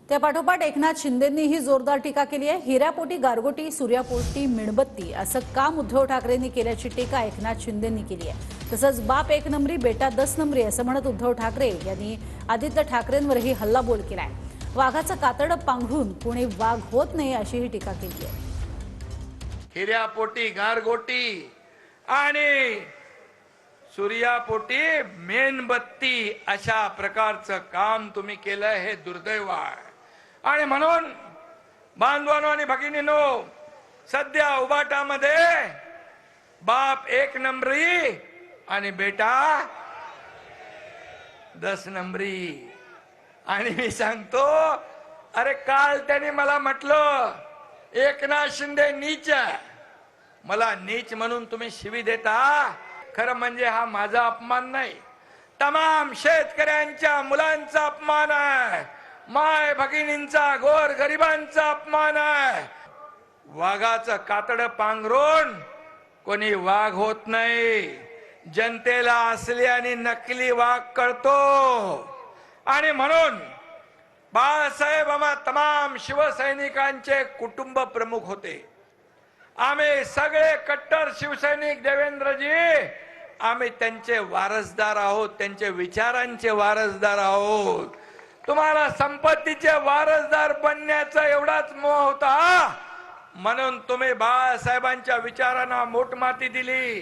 त्या पाठोपाठ एकनाथ शिंदेंनीही जोरदार टीका केली आहे। हिऱ्यापोटी गारगोटी, सूर्यापोटी मेणबत्ती असं काम उद्धव ठाकरेंनी केल्याची टीका एकनाथ शिंदेंनी केली आहे। तसंच बाप एक नंबरी बेटा 10 नंबरी असं म्हणत उद्धव ठाकरे यांनी आदित्य ठाकरेंवरही हल्लाबोल केलाय। वाघाचं कातडं पांघरून कोणी वाघ होत नाही अशीही टीका केली आहे। हिऱ्यापोटी गारगोटी आणि सूर्यापोटी मेणबत्ती अशा प्रकारचं काम तुम्ही केलं हे दुर्दैव आहे। आणि म्हणून बांधवांनो आणि भगिनींनो, सध्या उबाटामध्ये बाप एक नंबरी आणि बेटा 10 नंबरी। आणि मी सांगतो, अरे काल त्यांनी मला म्हटलं एकनाथ शिंदे नीच, मला नीच म्हणून तुम्ही शिवी देता। खरं म्हणजे हा माझा अपमान नाही, तमाम शेतकऱ्यांच्या मुलांचा अपमान आहे, माय भगिनींचा गोर गरिबांचा अपमान आहे। वाघाचं कातडं पांघरून कोणी वाघ होत नाही। जनतेला असली आणि नकली वाघ कळतो। आणि म्हणून बाळासाहेब आम्हा तमाम शिवसैनिकांचे कुटुंब प्रमुख होते। आम्ही सगळे कट्टर शिवसैनिक देवेंद्रजी, आम्ही त्यांचे वारसदार आहोत, त्यांचे विचारांचे वारसदार आहोत। तुम्हाला संपत्तीचे वारसदार बनण्याचा एवढाच मोह होता, म्हणून तुम्ही बाळासाहेबांच्या विचारांना मोठमाती दिली।